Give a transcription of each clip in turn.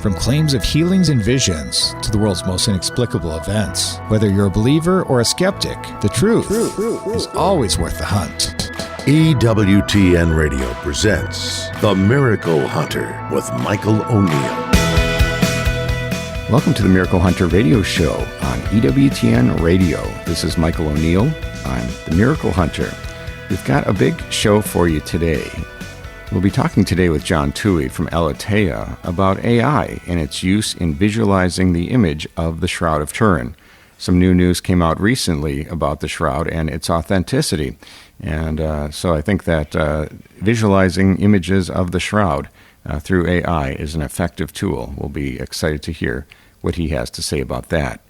From claims of healings and visions to the world's most inexplicable events, whether you're a believer or a skeptic, the truth is always worth the hunt. EWTN Radio presents The Miracle Hunter with Michael O'Neill. Welcome to the Miracle Hunter Radio Show on EWTN Radio. This is Michael O'Neill. I'm the Miracle Hunter. We've got a big show for you today. We'll be talking today with John Touhey from Aleteia about AI and its use in visualizing the image of the Shroud of Turin. Some new news came out recently about the Shroud and its authenticity. And so I think that visualizing images of the Shroud through AI is an effective tool. We'll be excited to hear what he has to say about that.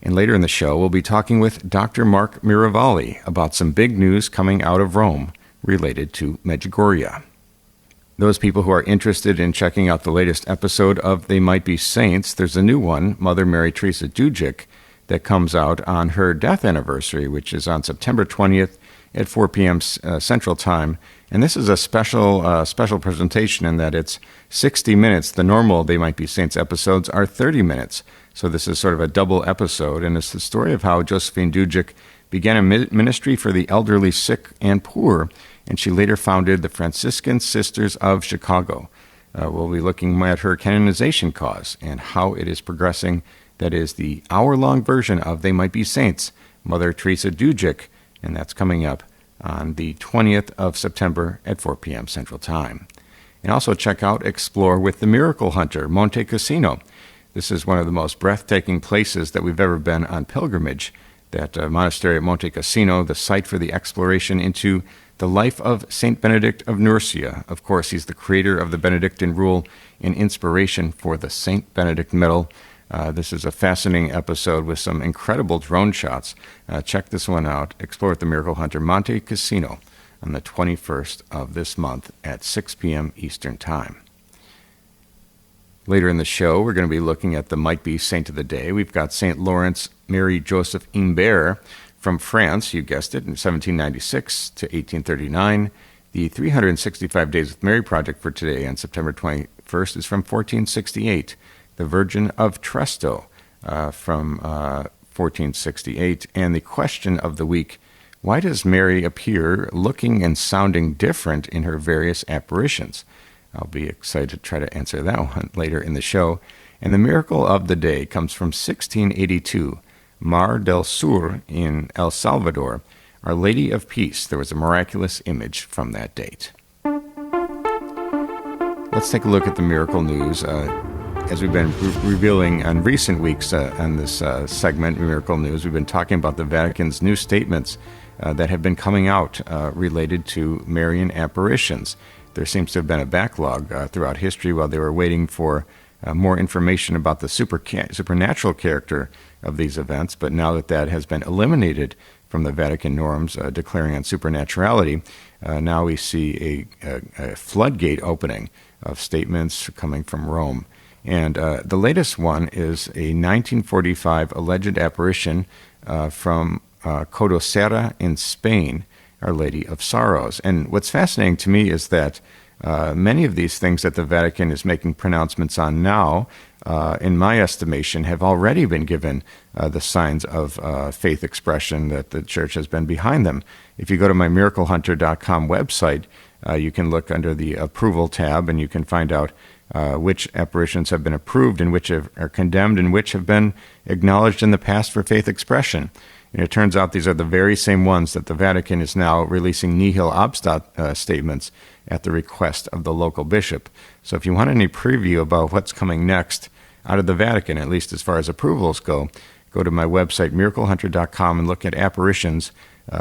And later in the show, we'll be talking with Dr. Mark Miravalle about some big news coming out of Rome related to Medjugorje. Those people who are interested in checking out the latest episode of They Might Be Saints, there's a new one, Mother Mary Teresa Dujic, that comes out on her death anniversary, which is on September 20th at 4 p.m. Central Time. And this is a special presentation in that it's 60 minutes. The normal They Might Be Saints episodes are 30 minutes. So this is sort of a double episode, and it's the story of how Josephine Dujic began a ministry for the elderly, sick, and poor, and she later founded the Franciscan Sisters of Chicago. We'll be looking at her canonization cause and how it is progressing. That is the hour-long version of They Might Be Saints, Mother Teresa Dujic, and that's coming up on the 20th of September at 4 p.m. Central Time. And also check out Explore with the Miracle Hunter, Monte Cassino. This is one of the most breathtaking places that we've ever been on pilgrimage. That monastery at Monte Cassino, the site for the exploration into the life of Saint Benedict of Nursia. Of course, he's the creator of the Benedictine rule and inspiration for the Saint Benedict Medal. This is a fascinating episode with some incredible drone shots. Check this one out. Explore with the Miracle Hunter, Monte Cassino, on the 21st of this month at 6 p.m. Eastern Time. Later in the show, we're going to be looking at the Might Be Saint of the Day. We've got St. Lawrence Mary Joseph Imbert from France, you guessed it, in 1796 to 1839. The 365 Days with Mary project for today on September 21st is from 1468. The Virgin of Tresto from 1468. And the question of the week, why does Mary appear looking and sounding different in her various apparitions? I'll be excited to try to answer that one later in the show. And the miracle of the day comes from 1682, Mar del Sur in El Salvador. Our Lady of Peace. There was a miraculous image from that date. Let's take a look at the miracle news. As we've been revealing on recent weeks on this segment, Miracle News, we've been talking about the Vatican's new statements that have been coming out related to Marian apparitions. There seems to have been a backlog throughout history while they were waiting for more information about the supernatural character of these events. But now that that has been eliminated from the Vatican norms declaring on supernaturality, now we see a floodgate opening of statements coming from Rome. And the latest one is a 1945 alleged apparition from Codosera in Spain, Our Lady of Sorrows. And what's fascinating to me is that many of these things that the Vatican is making pronouncements on now, in my estimation, have already been given the signs of faith expression that the Church has been behind them. If you go to my miraclehunter.com website, you can look under the Approval tab and you can find out which apparitions have been approved and which are condemned and which have been acknowledged in the past for faith expression. And it turns out these are the very same ones that the Vatican is now releasing nihil obstat statements at the request of the local bishop. So if you want any preview about what's coming next out of the Vatican, at least as far as approvals go to my website, miraclehunter.com, and look at apparitions,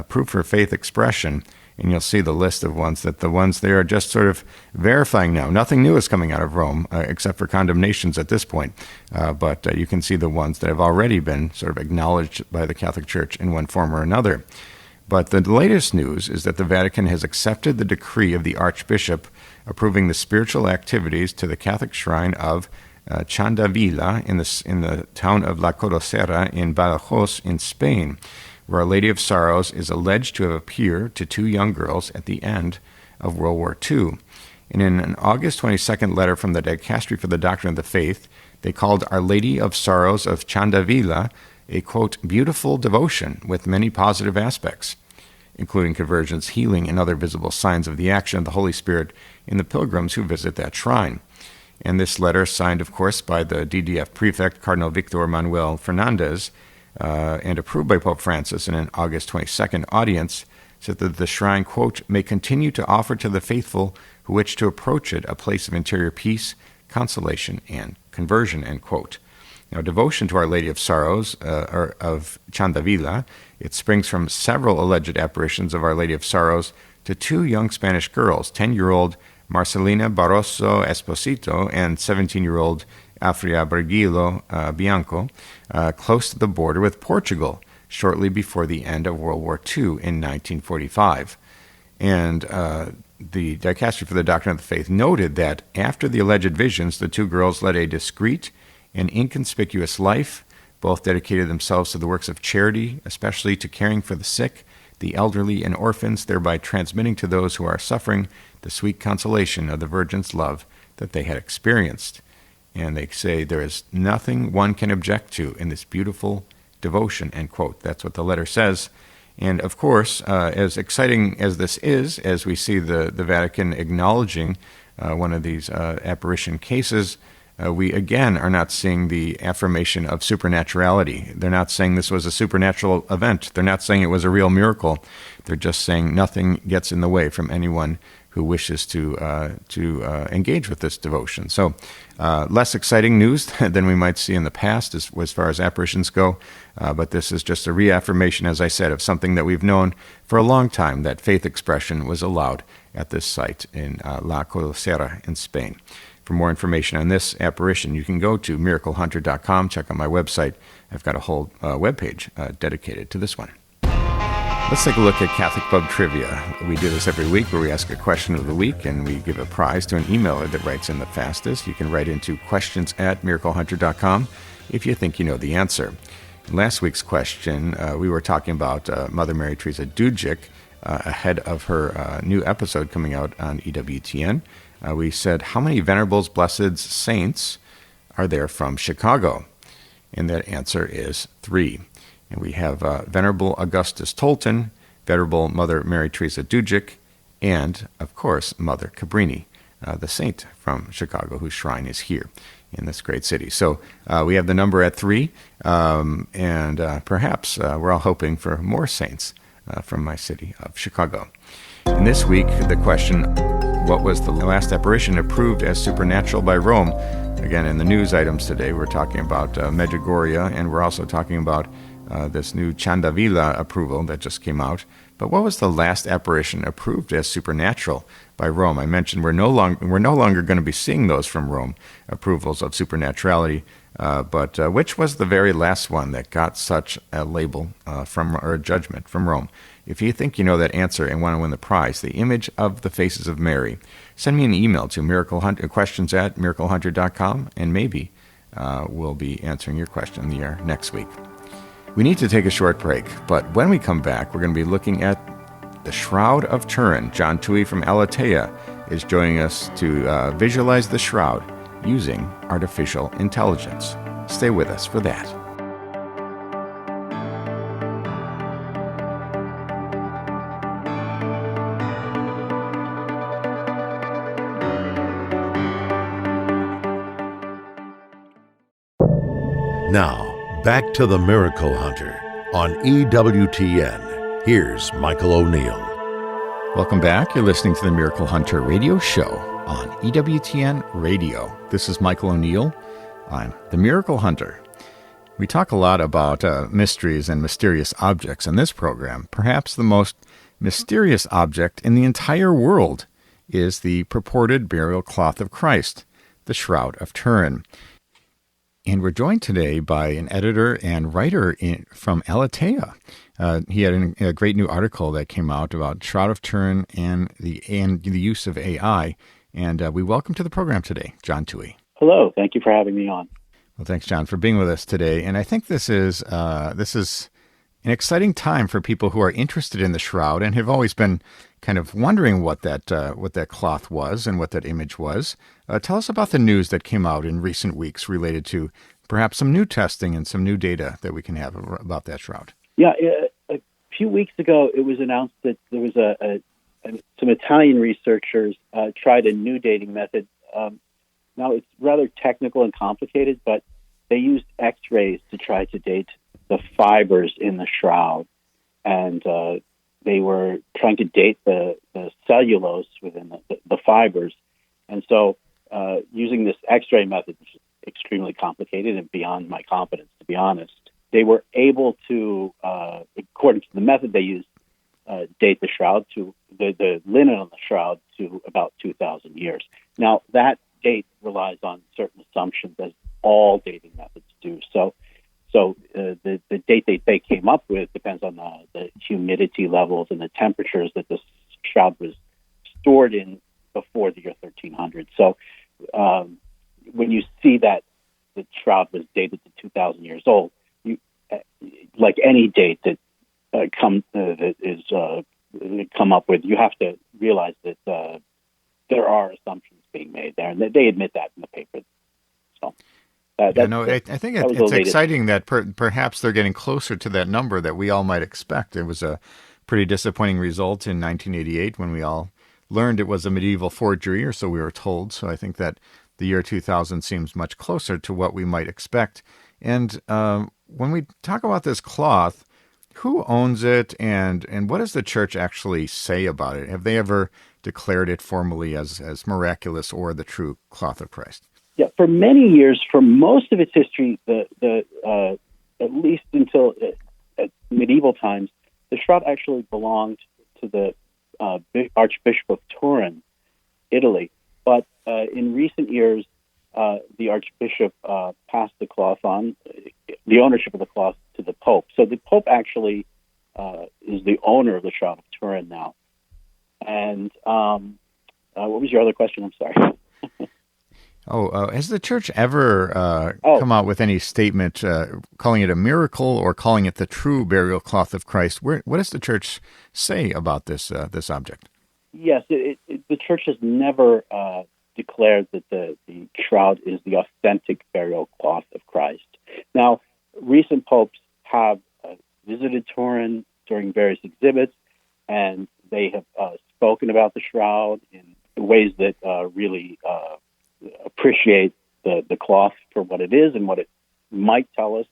proof for faith expression, and you'll see the list of ones that the ones they are just sort of verifying now. Nothing new is coming out of Rome, except for condemnations at this point. But you can see the ones that have already been sort of acknowledged by the Catholic Church in one form or another. But the latest news is that the Vatican has accepted the decree of the Archbishop approving the spiritual activities to the Catholic shrine of Chandavila in the town of La Codosera in Badajoz in Spain, where Our Lady of Sorrows is alleged to have appeared to two young girls at the end of World War II. And in an August 22nd letter from the Dicastery for the Doctrine of the Faith, they called Our Lady of Sorrows of Chandavila a, quote, beautiful devotion with many positive aspects, including conversions, healing, and other visible signs of the action of the Holy Spirit in the pilgrims who visit that shrine. And this letter, signed, of course, by the DDF prefect, Cardinal Victor Manuel Fernandez, and approved by Pope Francis in an August 22nd audience, said that the shrine, quote, may continue to offer to the faithful who wish to approach it a place of interior peace, consolation, and conversion, end quote. Now, devotion to Our Lady of Sorrows, or of Chandavila, it springs from several alleged apparitions of Our Lady of Sorrows to two young Spanish girls, 10-year-old Marcelina Barroso Esposito and 17-year-old Afria Bergilo Bianco, close to the border with Portugal, shortly before the end of World War II in 1945. And the Dicastery for the Doctrine of the Faith noted that after the alleged visions, the two girls led a discreet and inconspicuous life, both dedicated themselves to the works of charity, especially to caring for the sick, the elderly, and orphans, thereby transmitting to those who are suffering the sweet consolation of the Virgin's love that they had experienced. And they say there is nothing one can object to in this beautiful devotion, end quote. That's what the letter says. And of course, as exciting as this is, as we see the Vatican acknowledging one of these apparition cases, we again are not seeing the affirmation of supernaturality. They're not saying this was a supernatural event. They're not saying it was a real miracle. They're just saying nothing gets in the way from anyone who wishes to engage with this devotion. So less exciting news than we might see in the past as far as apparitions go, but this is just a reaffirmation, as I said, of something that we've known for a long time, that faith expression was allowed at this site in La Colosera in Spain. For more information on this apparition, you can go to miraclehunter.com, check out my website. I've got a whole webpage dedicated to this one. Let's take a look at Catholic Pub Trivia. We do this every week where we ask a question of the week and we give a prize to an emailer that writes in the fastest. You can write into questions@miraclehunter.com if you think you know the answer. In last week's question, we were talking about Mother Mary Teresa Dujic ahead of her new episode coming out on EWTN. We said, how many Venerables, Blesseds, Saints are there from Chicago? And that answer is 3. And we have Venerable Augustus Tolton, Venerable Mother Mary Teresa Dujic, and, of course, Mother Cabrini, the saint from Chicago, whose shrine is here in this great city. So we have the number at 3, and perhaps we're all hoping for more saints from my city of Chicago. And this week, the question, what was the last apparition approved as supernatural by Rome? Again, in the news items today, we're talking about Medjugorje, and we're also talking about this new Chandavila approval that just came out. But what was the last apparition approved as supernatural by Rome? I mentioned we're no longer going to be seeing those from Rome, approvals of supernaturality. But which was the very last one that got such a label or a judgment from Rome? If you think you know that answer and want to win the prize, the image of the faces of Mary, send me an email to questions@miraclehunter.com, and maybe we'll be answering your question in the air next week. We need to take a short break, but when we come back, we're going to be looking at the Shroud of Turin. John Touhey from Aleteia is joining us to visualize the shroud using artificial intelligence. Stay with us for that. Now, back to the Miracle Hunter on EWTN. Here's Michael O'Neill. Welcome back. You're listening to the Miracle Hunter radio show on EWTN Radio. This is Michael O'Neill. I'm the Miracle Hunter. We talk a lot about mysteries and mysterious objects in this program. Perhaps the most mysterious object in the entire world is the purported burial cloth of Christ, the Shroud of Turin. And we're joined today by an editor and writer from Aleteia. He had a great new article that came out about Shroud of Turin and the use of AI. And we welcome to the program today, John Touhey. Hello. Thank you for having me on. Well, thanks, John, for being with us today. And I think this is An exciting time for people who are interested in the shroud and have always been kind of wondering what that cloth was and what that image was. Tell us about the news that came out in recent weeks related to perhaps some new testing and some new data that we can have about that shroud. Yeah, a few weeks ago, it was announced that there was some Italian researchers tried a new dating method. Now, it's rather technical and complicated, but they used X-rays to try to date the fibers in the shroud, and they were trying to date the cellulose within the fibers. And so using this X-ray method, which is extremely complicated and beyond my competence, to be honest, they were able to, according to the method they used, date the shroud to the linen on the shroud to about 2,000 years. Now, that date relies on certain assumptions, as all dating methods do. So the date they came up with depends on the humidity levels and the temperatures that the shroud was stored in before the year 1300. So when you see that the shroud was dated to 2,000 years old, you, like any date that is come up with, you have to realize that there are assumptions being made there, and they admit that in the paper. So. I think it's exciting that perhaps they're getting closer to that number that we all might expect. It was a pretty disappointing result in 1988 when we all learned it was a medieval forgery, or so we were told. So I think that the year 2000 seems much closer to what we might expect. And when we talk about this cloth, who owns it, and what does the church actually say about it? Have they ever declared it formally as miraculous or the true cloth of Christ? Yeah, for many years, for most of its history, at least until at medieval times, the shroud actually belonged to the Archbishop of Turin, Italy. But in recent years, the Archbishop passed the cloth on, the ownership of the cloth, to the Pope. So the Pope actually is the owner of the Shroud of Turin now. And what was your other question? I'm sorry. Has the church ever come out with any statement calling it a miracle or calling it the true burial cloth of Christ? What does the church say about this object? Yes, the church has never declared that the shroud is the authentic burial cloth of Christ. Now, recent popes have visited Turin during various exhibits, and they have spoken about the shroud in ways that really appreciate the cloth for what it is and what it might tell us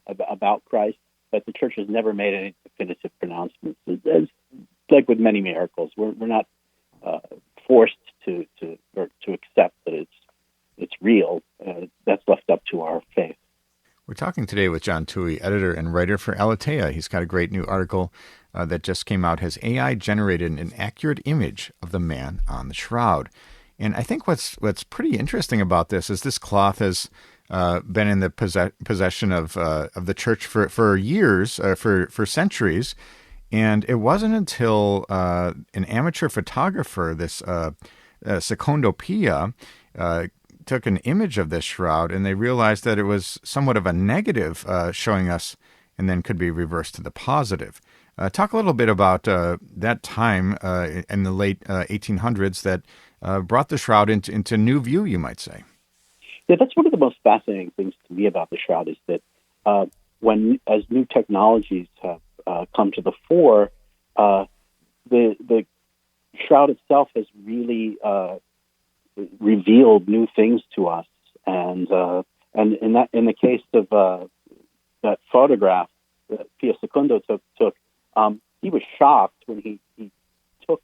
about Christ, but the church has never made any definitive pronouncements. It's like with many miracles, we're not forced to accept that it's real. That's left up to our faith. We're talking today with John Touhey, editor and writer for Aleteia. He's got a great new article that just came out. Has AI generated an accurate image of the man on the shroud? And I think what's pretty interesting about this is this cloth has been in the possession of the church for years, for centuries, and it wasn't until an amateur photographer, this Secondo Pia, took an image of this shroud, and they realized that it was somewhat of a negative, showing us, and then could be reversed to the positive. Talk a little bit about that time in the late 1800s that brought the shroud into new view, you might say. Yeah, that's one of the most fascinating things to me about the shroud is that as new technologies have come to the fore, the shroud itself has really revealed new things to us, and in the case of that photograph that Pia Secondo took, he was shocked when he took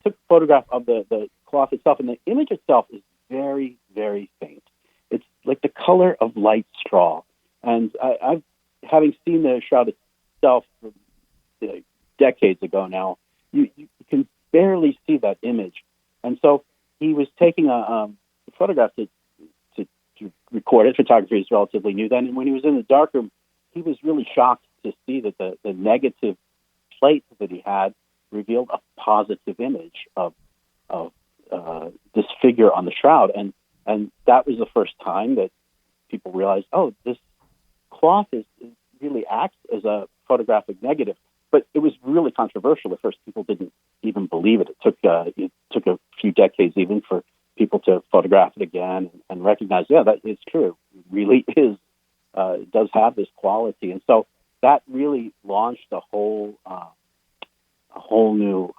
a photograph of the cloth itself, and the image itself is very, very faint. It's like the color of light straw. And I've having seen the shroud itself decades ago now, you can barely see that image. And so he was taking a photograph to record it. Photography is relatively new then. And when he was in the darkroom, he was really shocked to see that the negative plate that he had revealed a positive image of this figure on the shroud. And that was the first time that people realized, oh, this cloth really acts as a photographic negative. But it was really controversial. At first, people didn't even believe it. It took a few decades even for people to photograph it again and recognize, yeah, that is true. It really is. It does have this quality, and so that really launched a whole new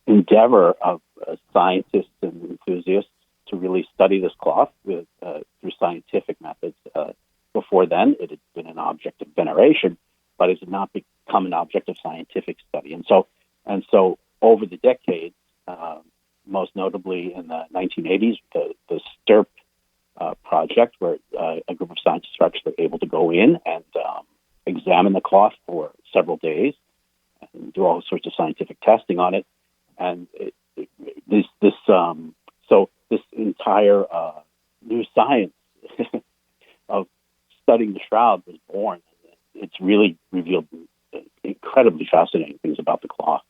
endeavor of scientists and enthusiasts to really study this cloth through scientific methods. Before then, it had been an object of veneration, but it had not become an object of scientific study. And so over the decades, most notably in the 1980s, the STIRP project, where a group of scientists were actually able to go in and examine the cloth for several days and do all sorts of scientific testing on it. And this entire new science of studying the shroud was born. It's really revealed incredibly fascinating things about the cloth.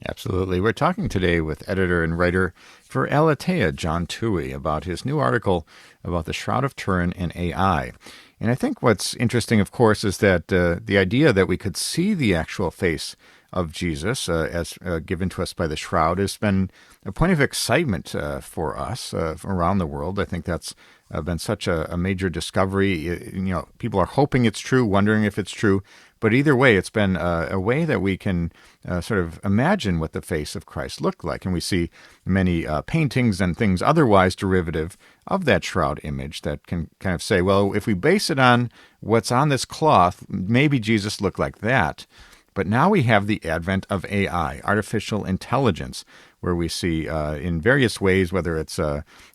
Absolutely. We're talking today with editor and writer for Aleteia, John Touhey, about his new article about the Shroud of Turin and AI. And I think what's interesting, of course, is that the idea that we could see the actual face of Jesus as given to us by the shroud has been a point of excitement for us around the world. I think that's been such a major discovery. People are hoping it's true, wondering if it's true. But either way, it's been a way that we can sort of imagine what the face of Christ looked like. And we see many paintings and things otherwise derivative of that shroud image that can kind of say, well, if we base it on what's on this cloth, maybe Jesus looked like that. But now we have the advent of AI, artificial intelligence, where we see in various ways, whether it's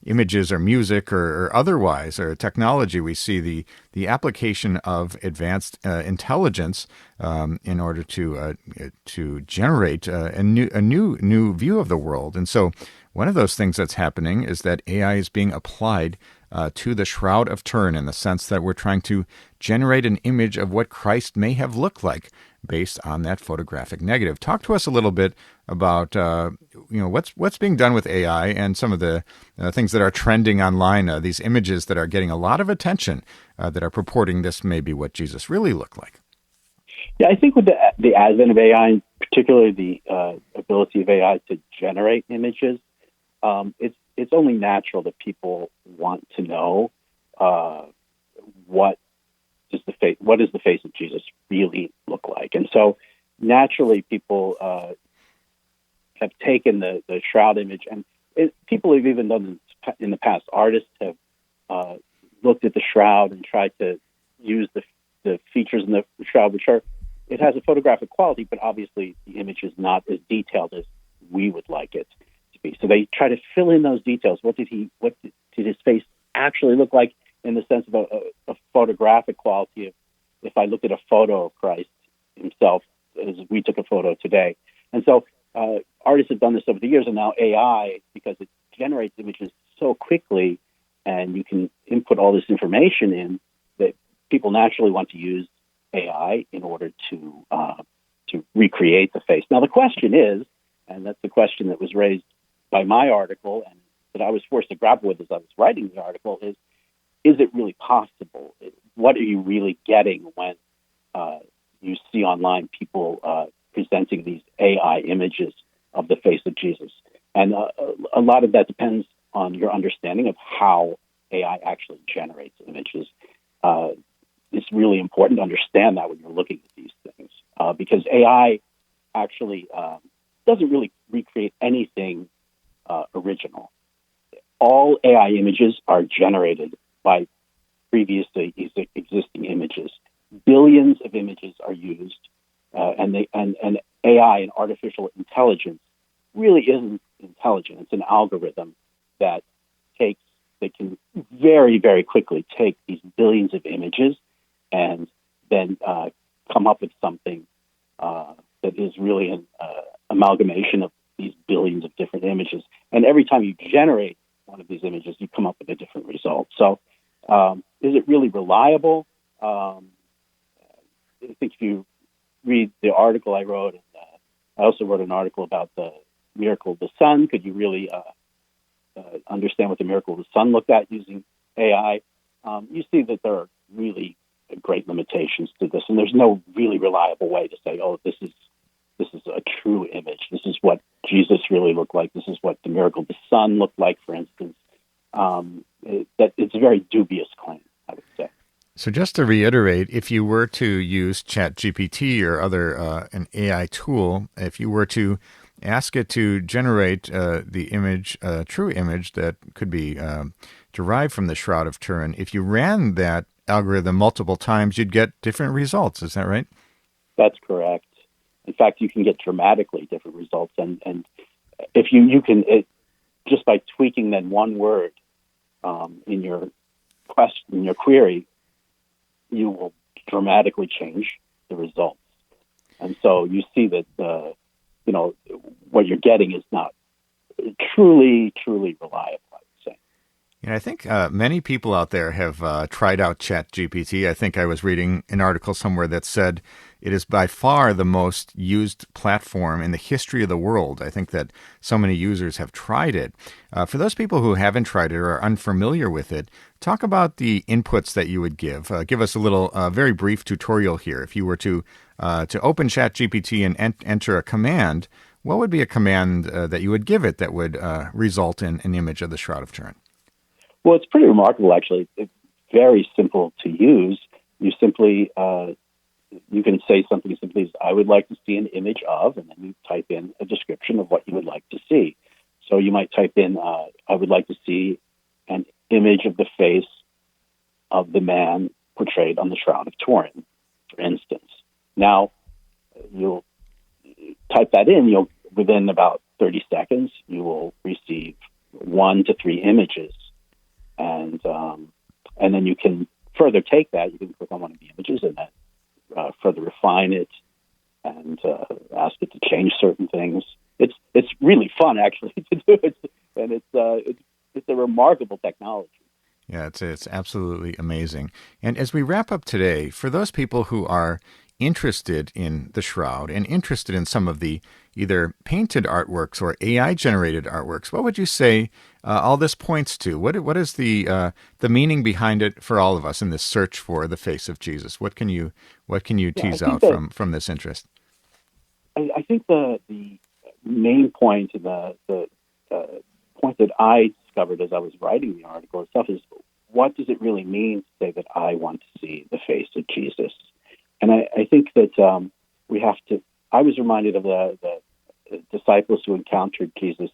images or music or otherwise, or technology, we see the application of advanced intelligence in order to generate a new view of the world. And so one of those things that's happening is that AI is being applied to the Shroud of Turin, in the sense that we're trying to generate an image of what Christ may have looked like based on that photographic negative. Talk to us a little bit about what's being done with AI and some of the things that are trending online, these images that are getting a lot of attention that are purporting this may be what Jesus really looked like. Yeah, I think with the advent of AI, and particularly the ability of AI to generate images, it's only natural that people want to know what does the face of Jesus really look like. And so naturally people have taken the shroud image, and people have even done this in the past. Artists have looked at the shroud and tried to use the features in the shroud, it has a photographic quality, but obviously the image is not as detailed as we would like it to be. So they try to fill in those details. What did his face actually look like, in the sense of a photographic quality of, if I looked at a photo of Christ himself as we took a photo today. And so artists have done this over the years, and now AI, because it generates images so quickly and you can input all this information in, that people naturally want to use AI in order to recreate the face. Now the question is, and that's the question that was raised by my article and that I was forced to grapple with as I was writing the article, is it really possible? What are you really getting when you see online people presenting these AI images of the face of Jesus? And a lot of that depends on your understanding of how AI actually generates images. It's really important to understand that when you're looking at these things, because AI actually doesn't really recreate anything original. All AI images are generated by previously existing images. Billions of images are used, and AI and artificial intelligence really isn't intelligent. It's an algorithm that can very, very quickly take these billions of images and then come up with something that is really an amalgamation of these billions of different images. And every time you generate one of these images, you come up with a different result. So is it really reliable? I think if you read the article I wrote, and I also wrote an article about the miracle of the sun. Could you really understand what the miracle of the sun looked at using AI? You see that there are really great limitations to this, and there's no really reliable way to say, oh, this is a true image. This is what Jesus really looked like. This is what the miracle of the sun looked like, for instance. That it's a very dubious claim, I would say. So just to reiterate, if you were to use ChatGPT or other an AI tool, if you were to ask it to generate the image, true image that could be derived from the Shroud of Turin, if you ran that algorithm multiple times, you'd get different results. Is that right? That's correct. In fact, you can get dramatically different results, and if you can just by tweaking then one word in your question, in your query, you will dramatically change the results. And so you see that what you're getting is not truly reliable, I would say. Yeah, I think many people out there have tried out ChatGPT. I think I was reading an article somewhere that said it is by far the most used platform in the history of the world. I think that so many users have tried it. For those people who haven't tried it or are unfamiliar with it, talk about the inputs that you would give. Give us a little, very brief tutorial here. If you were to open ChatGPT and enter a command, what would be a command that you would give it that would result in an image of the Shroud of Turin? Well, it's pretty remarkable, actually. It's very simple to use. You simply you can say something simply as, I would like to see an image of, and then you type in a description of what you would like to see. So you might type in, I would like to see an image of the face of the man portrayed on the Shroud of Turin, for instance. Now, you'll type that in, within about 30 seconds, you will receive 1 to 3 images. And then you can further take that. You can click on one of the images and then further refine it and ask it to change certain things. It's really fun, actually, to do it, and it's a remarkable technology. Yeah, it's absolutely amazing. And as we wrap up today, for those people who are interested in the Shroud and interested in some of the either painted artworks or AI-generated artworks, what would you say all this points to? What is the meaning behind it for all of us in this search for the face of Jesus? What can you tease out from this interest? I think the main point, the point that I discovered as I was writing the article itself is, what does it really mean to say that I want to see the face of Jesus? And I think that we have to. I was reminded of the disciples who encountered Jesus,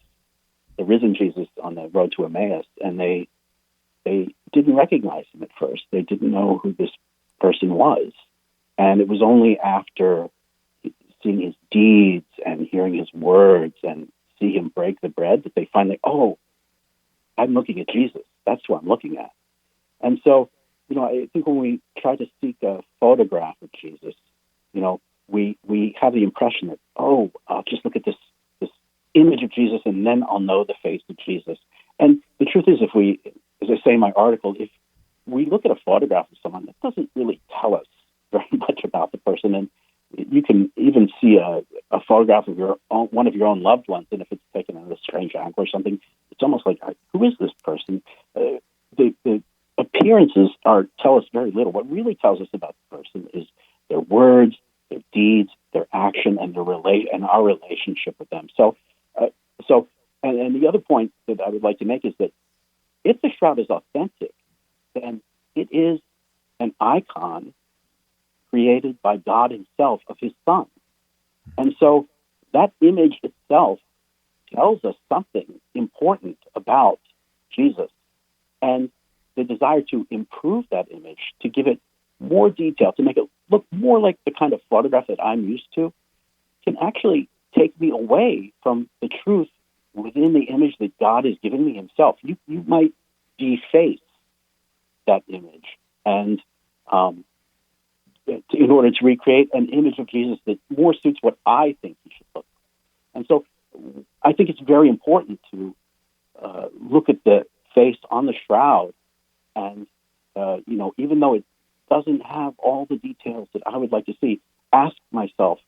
the risen Jesus, on the road to Emmaus, and they didn't recognize him at first. They didn't know who this person was, and it was only after seeing his deeds and hearing his words and see him break the bread that they finally, oh, I'm looking at Jesus. That's who I'm looking at. And so, I think when we try to seek a photograph of Jesus, we have the impression that, oh, I'll just look at this image of Jesus and then I'll know the face of Jesus. And the truth is, if we, as I say in my article, if we look at a photograph of someone, that doesn't really tell us very much about the person. And you can even see a photograph of one of your own loved ones, and if it's taken at a strange angle or something, it's almost like, who is this person? The appearances tell us very little. What really tells us about the person is their words, their deeds, their action, and and our relationship with them. And the other point that I would like to make is that if the Shroud is authentic, then it is an icon created by God himself of his Son. And so that image itself tells us something important about Jesus. And the desire to improve that image, to give it more detail, to make it look more like the kind of photograph that I'm used to, can actually take me away from the truth within the image that God has given me himself. You might deface that image and in order to recreate an image of Jesus that more suits what I think he should look like. And so I think it's very important to look at the face on the Shroud and, even though it doesn't have all the details that I would like to see, ask myself,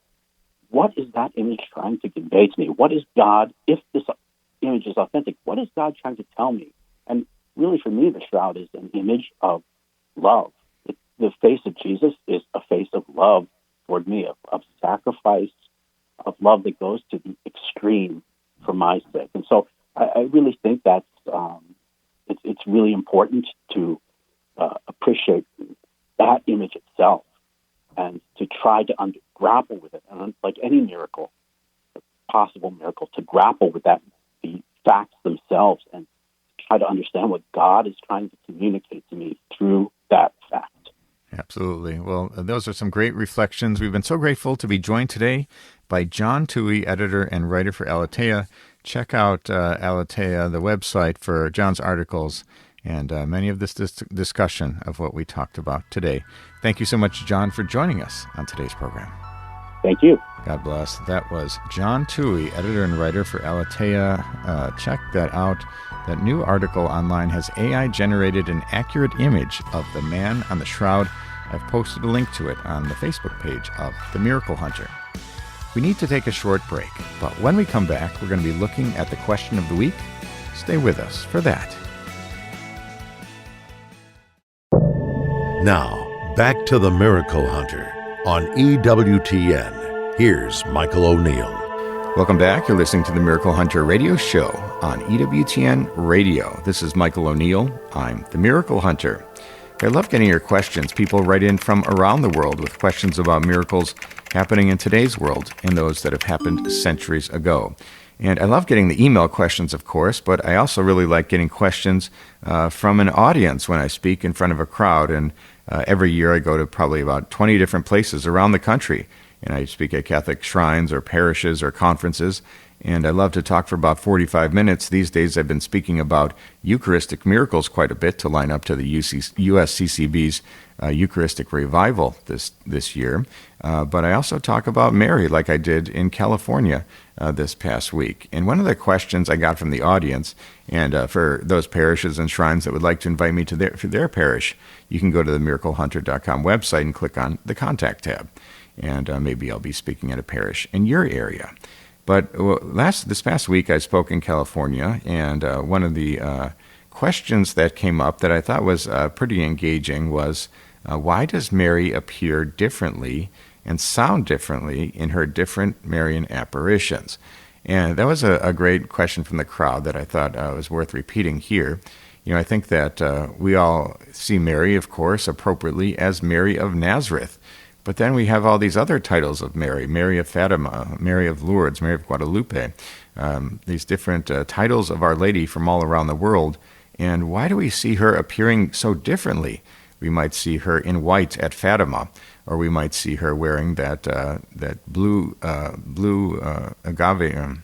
what is that image trying to convey to me? What is God, if this image is authentic, what is God trying to tell me? And really for me, the Shroud is an image of love. the face of Jesus is a face of love toward me, of sacrifice, of love that goes to the extreme for my sake. And so I really think that's it's really important to appreciate that image itself and to try to grapple with it. And like any miracle, possible miracle, to grapple with that, the facts themselves, and try to understand what God is trying to communicate to me through that fact. Absolutely. Well, those are some great reflections. We've been so grateful to be joined today by John Touhey, editor and writer for Aleteia. Check out Aleteia, the website, for John's articles and many of this discussion of what we talked about today. Thank you so much, John, for joining us on today's program. Thank you. God bless. That was John Touhey, editor and writer for Aleteia. Check that out. That new article online has AI generated an accurate image of the man on the shroud. I've posted a link to it on the Facebook page of The Miracle Hunter. We need to take a short break, but when we come back, we're going to be looking at the question of the week. Stay with us for that. Now, back to The Miracle Hunter on EWTN. Here's Michael O'Neill. Welcome back. You're listening to the Miracle Hunter radio show on EWTN Radio. This is Michael O'Neill. I'm the Miracle Hunter. I love getting your questions. People write in from around the world with questions about miracles happening in today's world and those that have happened centuries ago. And I love getting the email questions, of course, but I also really like getting questions from an audience when I speak in front of a crowd. And every year I go to probably about 20 different places around the country. And I speak at Catholic shrines or parishes or conferences, and I love to talk for about 45 minutes. These days I've been speaking about Eucharistic miracles quite a bit to line up to the USCCB's Eucharistic Revival this year. But I also talk about Mary like I did in California this past week. And one of the questions I got from the audience, and for those parishes and shrines that would like to invite me to their parish, you can go to the miraclehunter.com website and click on the Contact tab. And maybe I'll be speaking at a parish in your area. But this past week I spoke in California, and one of the questions that came up that I thought was pretty engaging was, why does Mary appear differently and sound differently in her different Marian apparitions? And that was a great question from the crowd that I thought was worth repeating here. You know, I think that we all see Mary, of course, appropriately as Mary of Nazareth. But then we have all these other titles of Mary, Mary of Fatima, Mary of Lourdes, Mary of Guadalupe, these different titles of Our Lady from all around the world. And why do we see her appearing so differently? We might see her in white at Fatima, or we might see her wearing that blue agave.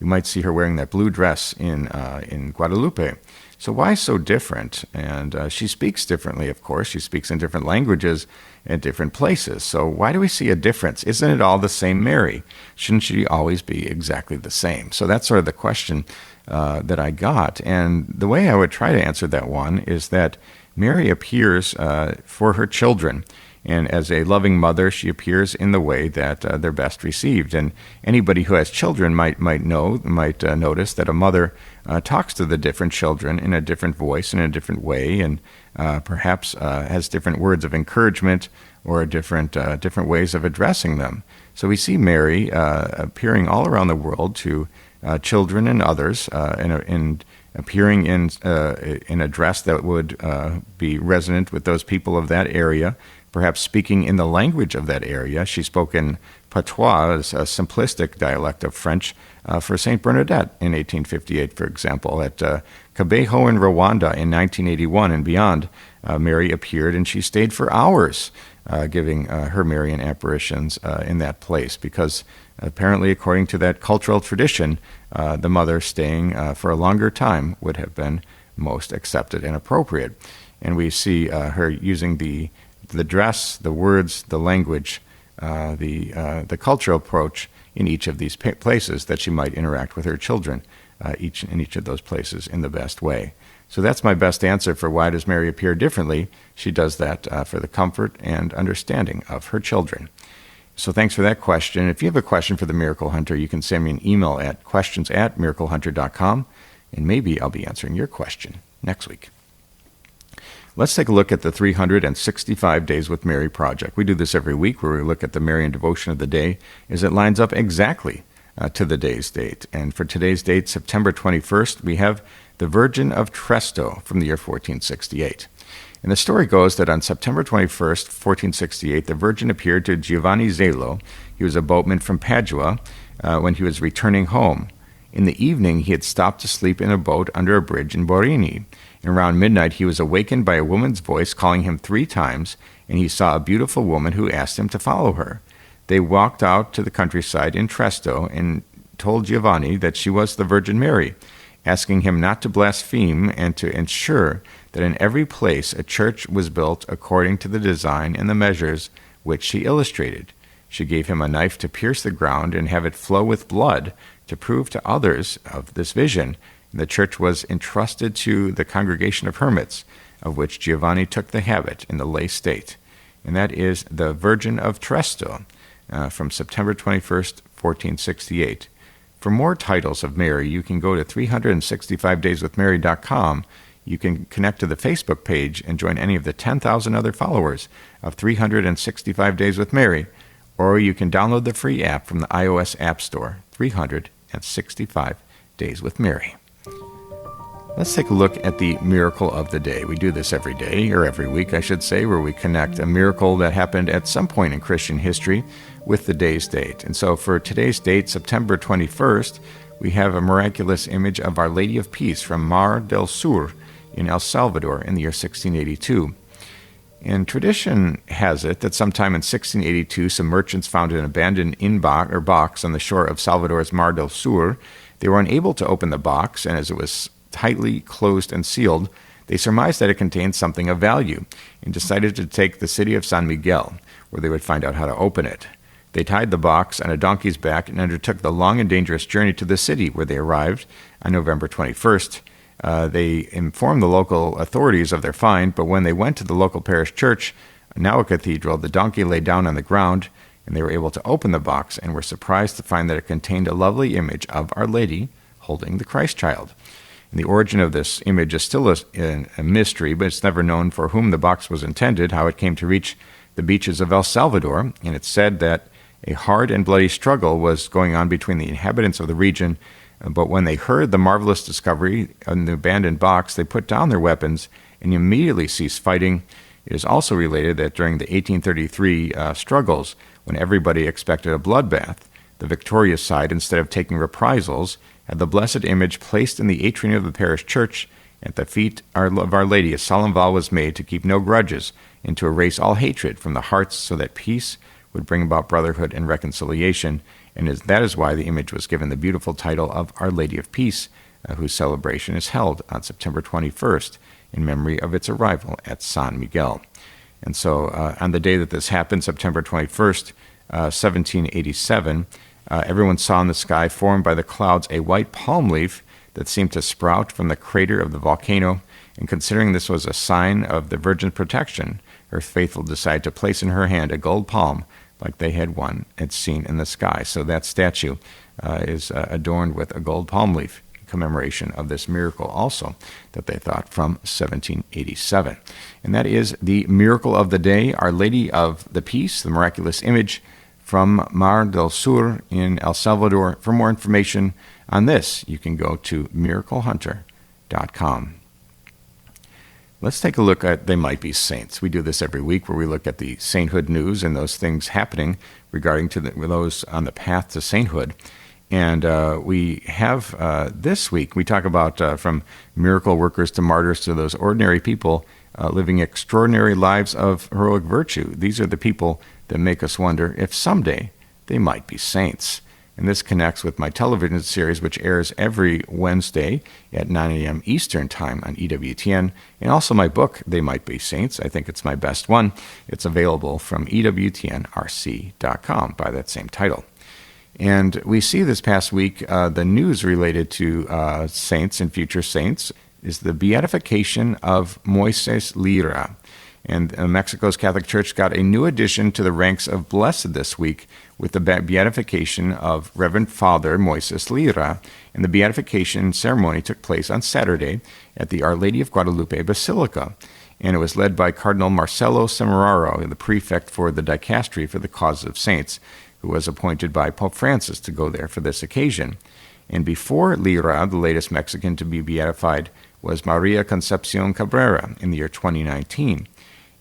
We might see her wearing that blue dress in Guadalupe. So why so different? And she speaks differently, of course. She speaks in different languages at different places. So why do we see a difference? Isn't it all the same Mary? Shouldn't she always be exactly the same? So that's sort of the question that I got. And the way I would try to answer that one is that Mary appears for her children. And as a loving mother, she appears in the way that they're best received. And anybody who has children might notice that a mother talks to the different children in a different voice, in a different way, and perhaps has different words of encouragement or different ways of addressing them. So we see Mary appearing all around the world to children and others, and appearing in a dress that would be resonant with those people of that area, perhaps speaking in the language of that area. She spoke in patois, a simplistic dialect of French, for Saint Bernadette in 1858, for example. At Kabeho in Rwanda in 1981 and beyond, Mary appeared, and she stayed for hours giving her Marian apparitions in that place, because apparently, according to that cultural tradition, the mother staying for a longer time would have been most accepted and appropriate. And we see her using the dress, the words, the language, the cultural approach in each of these places that she might interact with her children, in each of those places in the best way. So that's my best answer for why does Mary appear differently. She does that for the comfort and understanding of her children. So thanks for that question. If you have a question for the Miracle Hunter, you can send me an email at questions@miraclehunter.com, and maybe I'll be answering your question next week. Let's take a look at the 365 Days with Mary project. We do this every week where we look at the Marian devotion of the day as it lines up exactly to the day's date. And for today's date, September 21st, we have the Virgin of Tresto from the year 1468. And the story goes that on September 21st, 1468, the Virgin appeared to Giovanni Zelo. He was a boatman from Padua when he was returning home. In the evening, he had stopped to sleep in a boat under a bridge in Borini. And around midnight, he was awakened by a woman's voice calling him 3 times, and he saw a beautiful woman who asked him to follow her. They walked out to the countryside in Tresto and told Giovanni that she was the Virgin Mary, asking him not to blaspheme and to ensure that in every place a church was built according to the design and the measures which she illustrated. She gave him a knife to pierce the ground and have it flow with blood to prove to others of this vision. And the church was entrusted to the congregation of hermits, of which Giovanni took the habit in the lay state. And that is the Virgin of Tresto from September 21st, 1468. For more titles of Mary, you can go to 365dayswithmary.com. You can connect to the Facebook page and join any of the 10,000 other followers of 365 Days with Mary, or you can download the free app from the iOS App Store, 365 Days with Mary. Let's take a look at the miracle of the day. We do this every day, or every week, I should say, where we connect a miracle that happened at some point in Christian history with the day's date. And so for today's date, September 21st, we have a miraculous image of Our Lady of Peace from Mar del Sur in El Salvador in the year 1682. And tradition has it that sometime in 1682, some merchants found an abandoned box on the shore of Salvador's Mar del Sur. They were unable to open the box, and as it was tightly closed and sealed, they surmised that it contained something of value and decided to take the city of San Miguel, where they would find out how to open it. They tied the box on a donkey's back and undertook the long and dangerous journey to the city, where they arrived on November 21st. They informed the local authorities of their find, but when they went to the local parish church, now a cathedral, the donkey lay down on the ground, and they were able to open the box and were surprised to find that it contained a lovely image of Our Lady holding the Christ child. And the origin of this image is still a mystery, but it's never known for whom the box was intended, how it came to reach the beaches of El Salvador, and it's said that a hard and bloody struggle was going on between the inhabitants of the region, but when they heard the marvelous discovery in the abandoned box, they put down their weapons and immediately ceased fighting. It is also related that during the 1833 struggles, when everybody expected a bloodbath, the victorious side, instead of taking reprisals, had the blessed image placed in the atrium of the parish church. At the feet of Our Lady, a solemn vow was made to keep no grudges and to erase all hatred from the hearts, so that peace would bring about brotherhood and reconciliation. And that is why the image was given the beautiful title of Our Lady of Peace, whose celebration is held on September 21st in memory of its arrival at San Miguel. And so on the day that this happened, September 21st, 1787, everyone saw in the sky, formed by the clouds, a white palm leaf that seemed to sprout from the crater of the volcano. And considering this was a sign of the Virgin's protection, her faithful decided to place in her hand a gold palm like they had seen in the sky. So that statue is adorned with a gold palm leaf in commemoration of this miracle also that they thought from 1787. And that is the miracle of the day, Our Lady of the Peace, the miraculous image from Mar del Sur in El Salvador. For more information on this, you can go to miraclehunter.com. Let's take a look at They Might Be Saints. We do this every week where we look at the sainthood news and those things happening regarding to those on the path to sainthood. And we have this week, we talk about from miracle workers to martyrs to those ordinary people living extraordinary lives of heroic virtue. These are the people that make us wonder if someday they might be saints. And this connects with my television series, which airs every Wednesday at 9 a.m. Eastern Time on EWTN, and also my book, They Might Be Saints. I think it's my best one. It's available from EWTNRC.com by that same title. And we see this past week the news related to saints and future saints is the beatification of Moises Lira. And Mexico's Catholic Church got a new addition to the ranks of blessed this week with the beatification of Reverend Father Moises Lira. And the beatification ceremony took place on Saturday at the Our Lady of Guadalupe Basilica. and it was led by Cardinal Marcello Semeraro, the prefect for the dicastery for the cause of saints, who was appointed by Pope Francis to go there for this occasion. And before Lira, the latest Mexican to be beatified was Maria Concepcion Cabrera in the year 2019.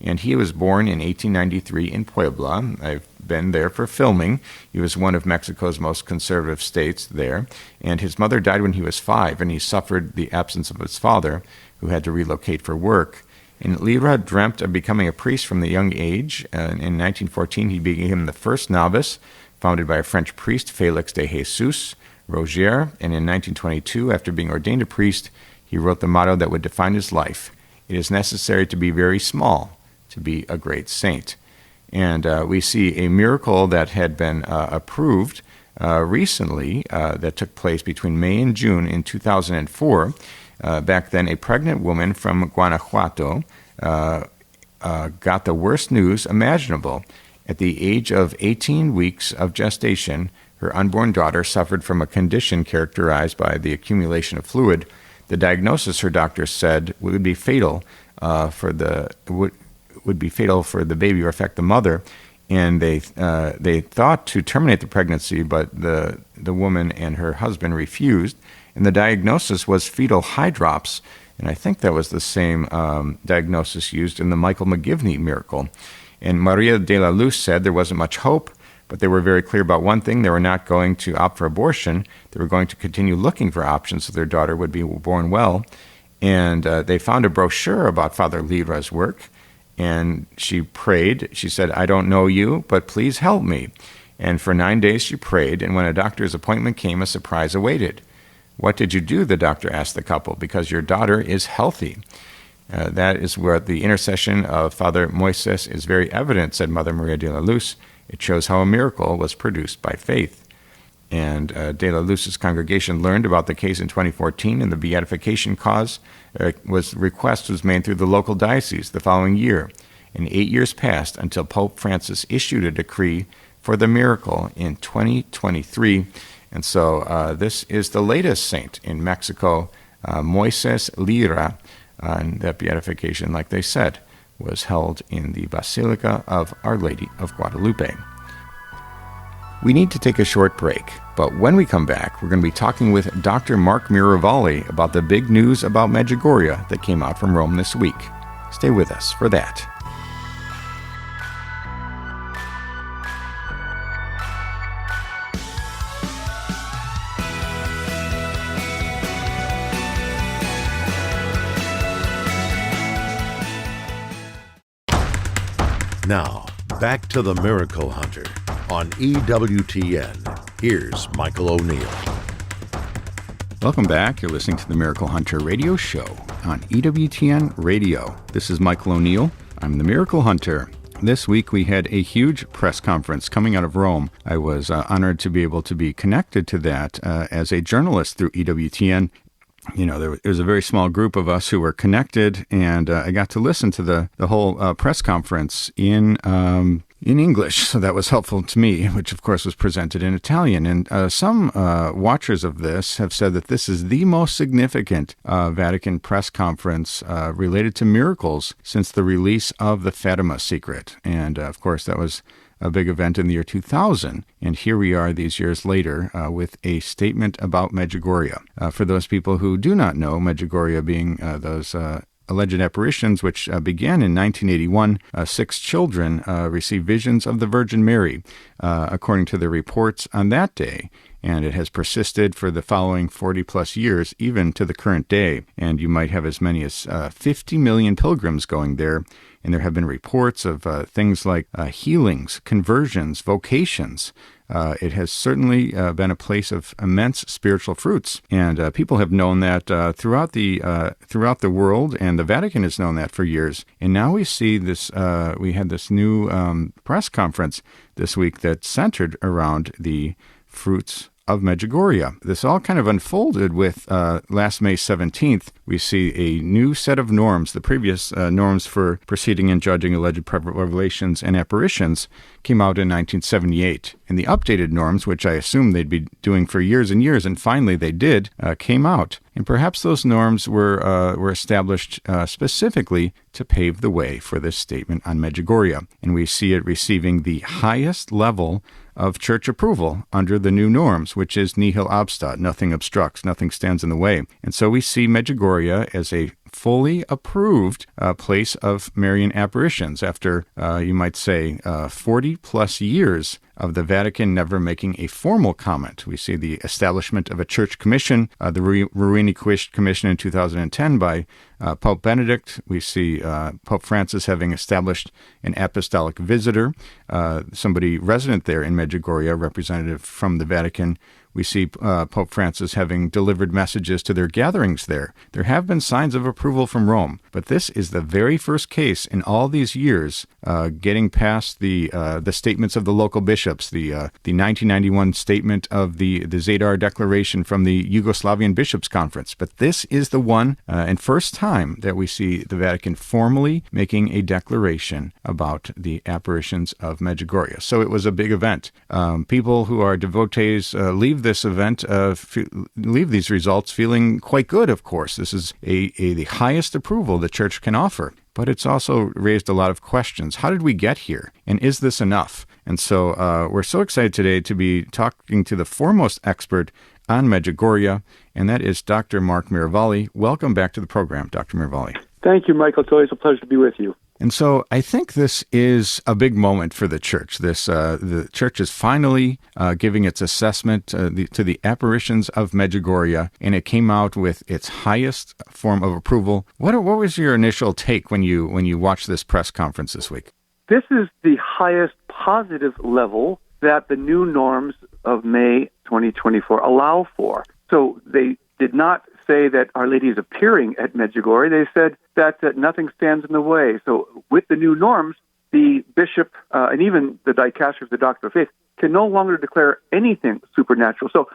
And he was born in 1893 in Puebla. I've been there for filming. He was one of Mexico's most conservative states there. And his mother died when he was 5, and he suffered the absence of his father, who had to relocate for work. And Lira dreamt of becoming a priest from the young age. In 1914, he became the first novice, founded by a French priest, Félix de Jesus Rogier. And in 1922, after being ordained a priest, he wrote the motto that would define his life: "It is necessary to be very small to be a great saint." And we see a miracle that had been approved recently that took place between May and June in 2004. Back then, a pregnant woman from Guanajuato got the worst news imaginable. At the age of 18 weeks of gestation, her unborn daughter suffered from a condition characterized by the accumulation of fluid. The diagnosis, her doctor said, would be fatal for the baby or affect the mother. And they thought to terminate the pregnancy, but the woman and her husband refused. And the diagnosis was fetal hydrops, and I think that was the same diagnosis used in the Michael McGivney miracle. And Maria de la Luz said there wasn't much hope, but they were very clear about one thing: they were not going to opt for abortion. They were going to continue looking for options so their daughter would be born well. And they found a brochure about Father Lira's work, and she prayed. She said, "I don't know you, but please help me." And for 9 days she prayed, and when a doctor's appointment came, a surprise awaited. "What did you do?" the doctor asked the couple. "Because your daughter is healthy." That is where the intercession of Father Moises is very evident, said Mother Maria de la Luz. It shows how a miracle was produced by faith. And de la Luz's congregation learned about the case in 2014, and the beatification request was made through the local diocese the following year. And 8 years passed until Pope Francis issued a decree for the miracle in 2023. And so this is the latest saint in Mexico, Moises Lira, and that beatification, like they said, was held in the Basilica of Our Lady of Guadalupe. We need to take a short break, but when we come back, we're going to be talking with Dr. Mark Miravalle about the big news about Medjugorje that came out from Rome this week. Stay with us for that. Now, back to the Miracle Hunter on EWTN. Here's Michael O'Neill. Welcome back. You're listening to the Miracle Hunter radio show on EWTN Radio. This is Michael O'Neill. I'm the Miracle Hunter. This week we had a huge press conference coming out of Rome. I was honored to be able to be connected to that as a journalist through EWTN. You know, there was a very small group of us who were connected, and I got to listen to the whole press conference in English, so that was helpful to me, which of course was presented in Italian. And some watchers of this have said that this is the most significant Vatican press conference related to miracles since the release of the Fatima Secret. And of course, that was a big event in the year 2000. And here we are these years later with a statement about Medjugorje. For those people who do not know, Medjugorje being those alleged apparitions, which began in 1981, 6 children received visions of the Virgin Mary, according to the reports on that day. And it has persisted for the following 40-plus years, even to the current day. And you might have as many as 50 million pilgrims going there. And there have been reports of things like healings, conversions, vocations. It has certainly been a place of immense spiritual fruits. And people have known that throughout the world, and the Vatican has known that for years. And now we see this, we had this new press conference this week that centered around the fruits of Medjugorje. This all kind of unfolded with last May 17th. We see a new set of norms. The previous norms for proceeding and judging alleged revelations and apparitions came out in 1978. and the updated norms, which I assumed they'd be doing for years and years, and finally they did, came out. And perhaps those norms were established specifically to pave the way for this statement on Medjugorje. And we see it receiving the highest level of church approval under the new norms, which is nihil obstat, nothing obstructs, nothing stands in the way. And so we see Medjugorje as a fully approved place of Marian apparitions after, you might say, 40 plus years of the Vatican never making a formal comment. We see the establishment of a church commission, the Ruini Commission in 2010 by Pope Benedict. We see Pope Francis having established an apostolic visitor, somebody resident there in Medjugorje, a representative from the Vatican. We see Pope Francis having delivered messages to their gatherings there. There have been signs of approval from Rome, but this is the very first case in all these years getting past the statements of the local bishops, the 1991 statement of the Zadar Declaration from the Yugoslavian Bishops' Conference. But this is the one and first time that we see the Vatican formally making a declaration about the apparitions of Medjugorje. So it was a big event. People who are devotees leave this event, leave these results feeling quite good, of course. This is the highest approval the Church can offer. But it's also raised a lot of questions. How did we get here? And is this enough? And so we're so excited today to be talking to the foremost expert on Medjugorje, and that is Dr. Mark Miravalle. Welcome back to the program, Dr. Miravalle. Thank you, Michael. It's always a pleasure to be with you. And so I think this is a big moment for the Church. The Church is finally giving its assessment to the apparitions of Medjugorje, and it came out with its highest form of approval. What was your initial take when you watched this press conference this week? This is the highest positive level that the new norms of May 2024 allow for. So they did not say that Our Lady is appearing at Medjugorje. They said that nothing stands in the way. So with the new norms, the bishop and even the dicaster of the Doctor of Faith can no longer declare anything supernatural. So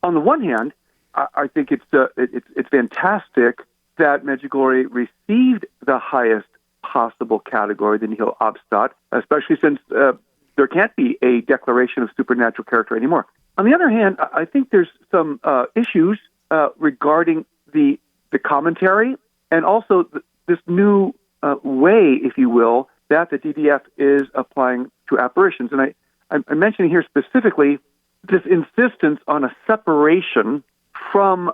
on the one hand, I think it's fantastic that Medjugorje received the highest possible category, the nihil obstat, especially since there can't be a declaration of supernatural character anymore. On the other hand, I think there's some issues regarding the commentary and also this new way, if you will, that the DDF is applying to apparitions. And I'm mentioning here specifically this insistence on a separation from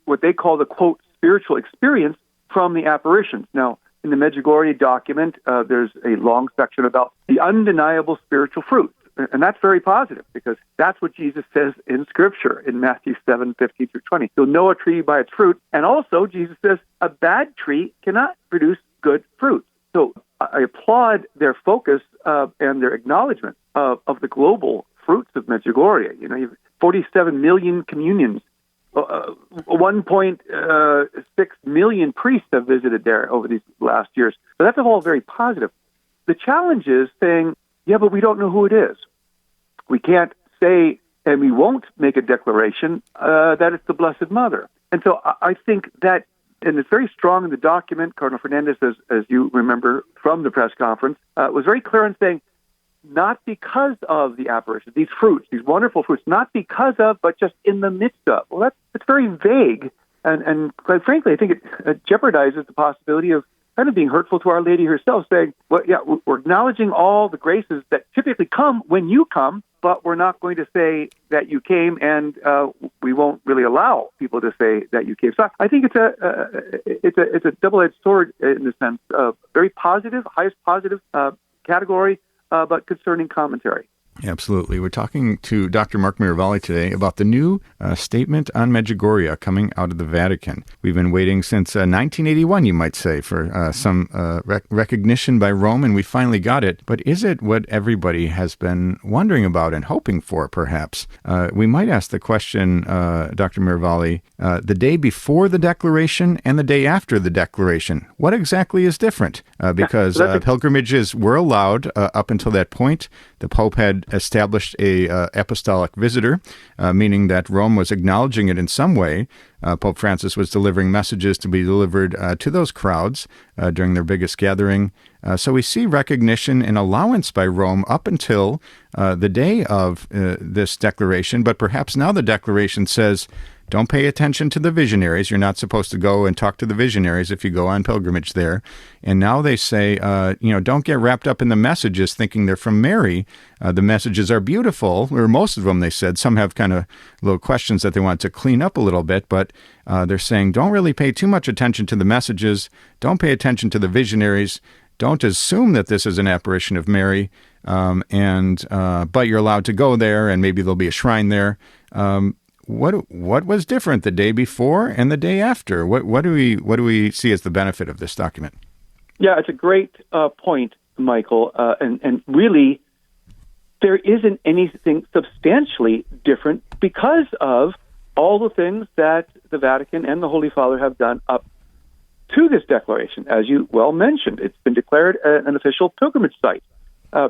what they call the, quote, spiritual experience from the apparitions. Now, in the Medjugorje document, there's a long section about the undeniable spiritual fruits. And that's very positive because that's what Jesus says in Scripture in Matthew 7:15-20. You'll know a tree by its fruit. And also, Jesus says a bad tree cannot produce good fruit. So I applaud their focus and their acknowledgement of the global fruits of Medjugorje. You have 47 million communions. 1.6 million priests have visited there over these last years. So that's all very positive. The challenge is saying, yeah, but we don't know who it is. We can't say, and we won't make a declaration that it's the Blessed Mother. And so I think that, and it's very strong in the document, Cardinal Fernandez, as you remember from the press conference, was very clear in saying, not because of the apparition, these fruits, these wonderful fruits, not because of, but just in the midst of. Well, that's very vague, and quite frankly, I think it jeopardizes the possibility of kind of being hurtful to Our Lady herself, saying, well, yeah, we're acknowledging all the graces that typically come when you come, but we're not going to say that you came, and we won't really allow people to say that you came. So I think it's a double-edged sword in the sense of very positive, highest positive category, but concerning commentary. Absolutely. We're talking to Dr. Mark Miravalle today about the new statement on Medjugorje coming out of the Vatican. We've been waiting since 1981, you might say, for some recognition by Rome, and we finally got it. But is it what everybody has been wondering about and hoping for, perhaps? We might ask the question, Dr. Miravalle, the day before the declaration and the day after the declaration, what exactly is different? Because pilgrimages were allowed up until that point. The Pope had established a apostolic visitor, meaning that Rome was acknowledging it in some way. Pope Francis was delivering messages to be delivered to those crowds during their biggest gathering. So we see recognition and allowance by Rome up until the day of this declaration, but perhaps now the declaration says, don't pay attention to the visionaries. You're not supposed to go and talk to the visionaries if you go on pilgrimage there. And now they say, don't get wrapped up in the messages thinking they're from Mary. The messages are beautiful, or most of them, they said. Some have kind of little questions that they want to clean up a little bit, but they're saying, don't really pay too much attention to the messages. Don't pay attention to the visionaries. Don't assume that this is an apparition of Mary, but you're allowed to go there, and maybe there'll be a shrine there. What was different the day before and the day after? What do we see as the benefit of this document? Yeah, it's a great point, Michael. And really, there isn't anything substantially different because of all the things that the Vatican and the Holy Father have done up to this declaration. As you well mentioned, it's been declared an official pilgrimage site.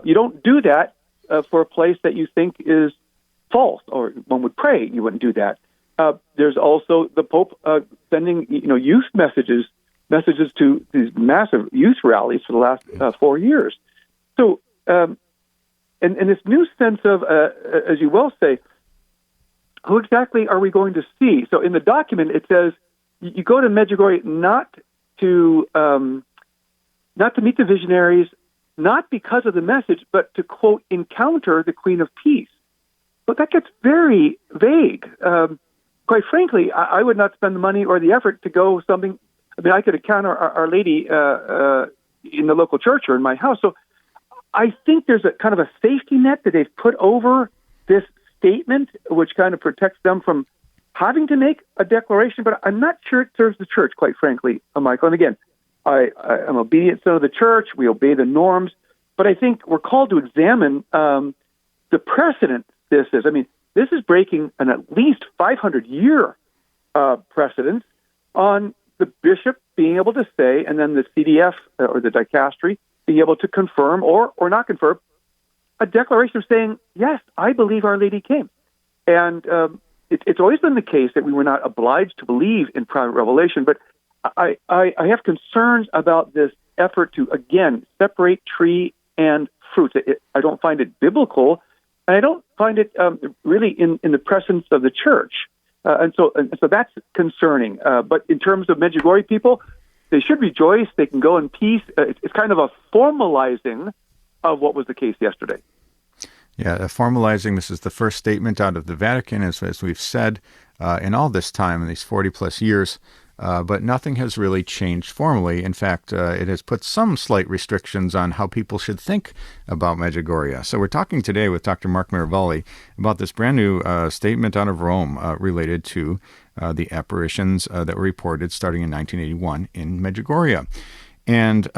You don't do that for a place that you think is false, or one would pray you wouldn't do that. There's also the Pope sending youth messages to these massive youth rallies for the last 4 years. So, and this new sense of, as you well say, who exactly are we going to see? So in the document it says you go to Medjugorje not to meet the visionaries, not because of the message, but to, quote, encounter the Queen of Peace. But that gets very vague. Quite frankly, I would not spend the money or the effort to go something. I mean, I could encounter Our Lady in the local church or in my house. So I think there's a kind of a safety net that they've put over this statement, which kind of protects them from having to make a declaration. But I'm not sure it serves the church, quite frankly, Michael. And again, I'm obedient son of the church. We obey the norms. But I think we're called to examine the precedent this is. I mean, this is breaking an at least 500-year precedent on the bishop being able to say, and then the CDF or the dicastery being able to confirm or not confirm a declaration of saying, yes, I believe Our Lady came. And it's always been the case that we were not obliged to believe in private revelation, but I have concerns about this effort to, again, separate tree and fruit. I don't find it biblical. And I don't find it really in the presence of the church. And so that's concerning. But in terms of Medjugorje people, they should rejoice. They can go in peace. It's kind of a formalizing of what was the case yesterday. Yeah, formalizing. This is the first statement out of the Vatican, as we've said, in all this time, in these 40-plus years. But nothing has really changed formally. In fact, it has put some slight restrictions on how people should think about Medjugorje. So we're talking today with Dr. Mark Miravalle about this brand new statement out of Rome related to the apparitions that were reported starting in 1981 in Medjugorje. And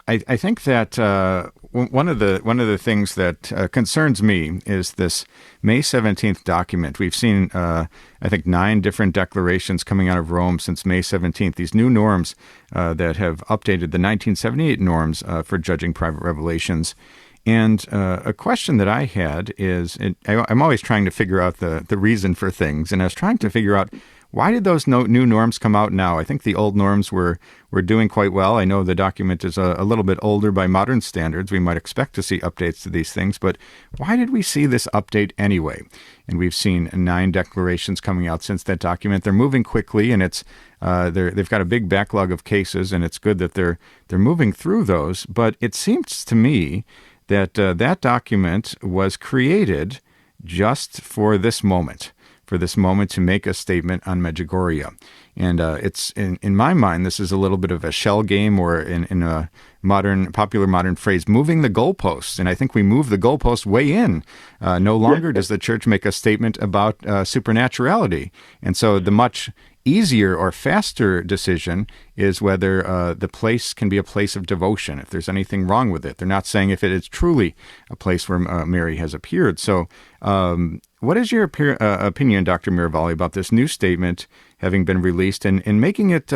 I think that one of the things that concerns me is this May 17th document. We've seen, I think, 9 different declarations coming out of Rome since May 17th, these new norms that have updated the 1978 norms for judging private revelations. And a question that I had is, I'm always trying to figure out the reason for things, and I was trying to figure out, why did those new norms come out now? I think the old norms were doing quite well. I know the document is a little bit older by modern standards. We might expect to see updates to these things, but why did we see this update anyway? And we've seen 9 declarations coming out since that document. They're moving quickly, and it's they've got a big backlog of cases, and it's good that they're moving through those. But it seems to me that that document was created just for this moment to make a statement on Medjugorje. And it's in my mind, this is a little bit of a shell game, or in a popular modern phrase, moving the goalposts. And I think we move the goalpost way in. No longer does the church make a statement about supernaturality. And so the much easier or faster decision is whether the place can be a place of devotion, if there's anything wrong with it. They're not saying if it is truly a place where Mary has appeared. So what is your opinion, Dr. Miravalle, about this new statement having been released, and making it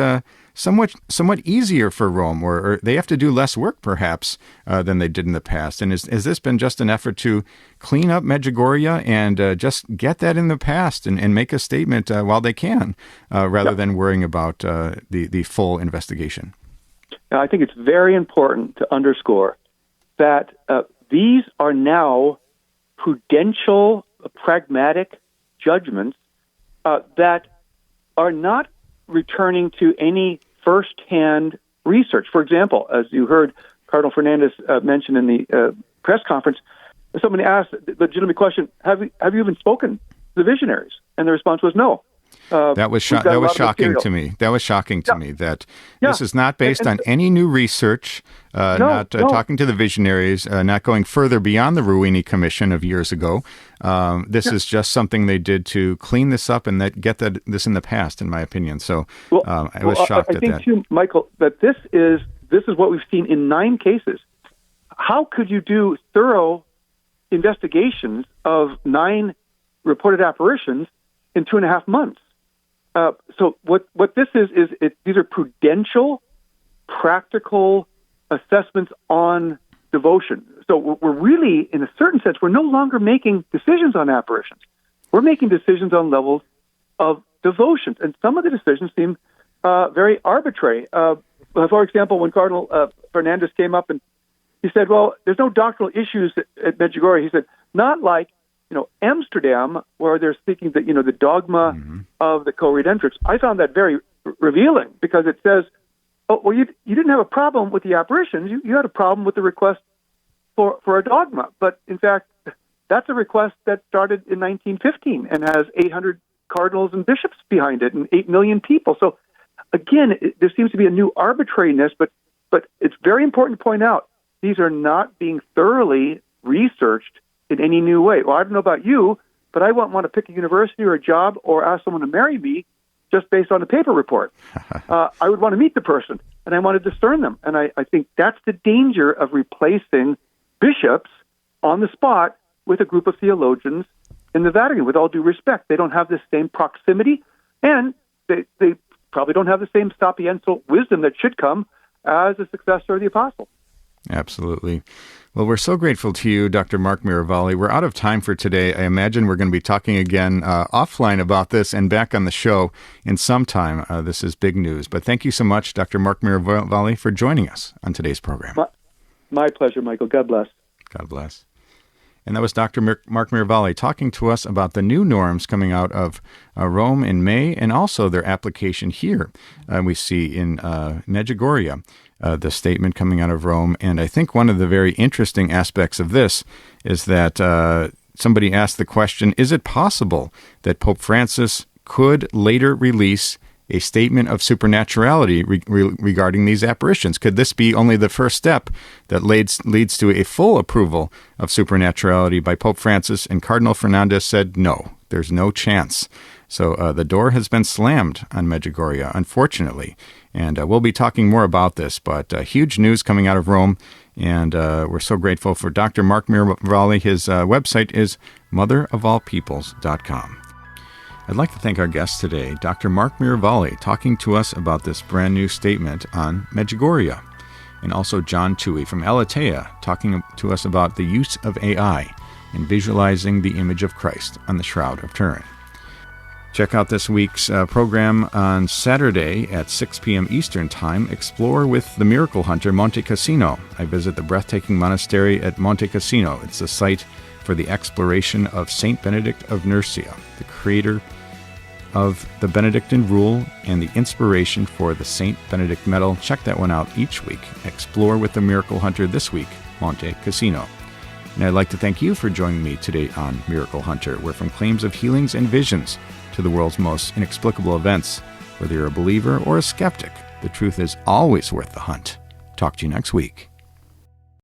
somewhat easier for Rome, or they have to do less work perhaps than they did in the past. And has this been just an effort to clean up Medjugorje and just get that in the past and make a statement while they can, rather than worrying about the full investigation? Now, I think it's very important to underscore that these are now prudential, pragmatic judgments that are not returning to any first-hand research. For example, as you heard Cardinal Fernandez mention in the press conference, somebody asked the legitimate question, have you even spoken to the visionaries? And the response was no. That was shocking to me. That was shocking to me that this is not based on any new research, talking to the visionaries, not going further beyond the Ruini Commission of years ago. This is just something they did to clean this up and get this in the past, in my opinion. So I was shocked at that. I think too, Michael, that this is what we've seen in 9 cases. How could you do thorough investigations of 9 reported apparitions in 2.5 months? So what this is these are prudential, practical assessments on devotion. So we're really, in a certain sense, we're no longer making decisions on apparitions. We're making decisions on levels of devotions, and some of the decisions seem very arbitrary. For example, when Cardinal Fernandez came up and he said, "Well, there's no doctrinal issues at Medjugorje." He said, "Not like Amsterdam, where they're speaking the dogma of the co-redemptrix." I found that very revealing, because it says, "Oh, well, you didn't have a problem with the apparitions. You had a problem with the request for a dogma." But in fact, that's a request that started in 1915 and has 800 cardinals and bishops behind it and 8 million people. So again, there seems to be a new arbitrariness, but it's very important to point out these are not being thoroughly researched in any new way. Well, I don't know about you, but I won't want to pick a university or a job or ask someone to marry me just based on a paper report. I would want to meet the person, and I want to discern them. And I think that's the danger of replacing bishops on the spot with a group of theologians in the Vatican. With all due respect, they don't have the same proximity, and they probably don't have the same sapiential wisdom that should come as a successor of the apostle. Absolutely. Well, we're so grateful to you, Dr. Mark Miravalle. We're out of time for today. I imagine we're going to be talking again offline about this and back on the show in some time. This is big news. But thank you so much, Dr. Mark Miravalle, for joining us on today's program. My pleasure, Michael. God bless. God bless. And that was Dr. Mark Miravalle talking to us about the new norms coming out of Rome in May, and also their application here. We see in Medjugorje, the statement coming out of Rome. And I think one of the very interesting aspects of this is that somebody asked the question, is it possible that Pope Francis could later release a statement of supernaturality regarding these apparitions? Could this be only the first step that leads to a full approval of supernaturality by Pope Francis? And Cardinal Fernandez said, no, there's no chance. So the door has been slammed on Medjugorje, unfortunately. And we'll be talking more about this, but huge news coming out of Rome. And we're so grateful for Dr. Mark Miravalle. His website is motherofallpeoples.com. I'd like to thank our guest today, Dr. Mark Miravalle, talking to us about this brand new statement on Medjugorje, and also John Touhey from Aleteia, talking to us about the use of AI in visualizing the image of Christ on the Shroud of Turin. Check out this week's program on Saturday at 6 p.m. Eastern Time. Explore with the Miracle Hunter, Monte Cassino. I visit the breathtaking monastery at Monte Cassino. It's the site for the exploration of Saint Benedict of Nursia, the creator of the Benedictine rule and the inspiration for the St. Benedict Medal. Check that one out each week. Explore with the Miracle Hunter this week, Monte Cassino. And I'd like to thank you for joining me today on Miracle Hunter, where from claims of healings and visions to the world's most inexplicable events, whether you're a believer or a skeptic, the truth is always worth the hunt. Talk to you next week.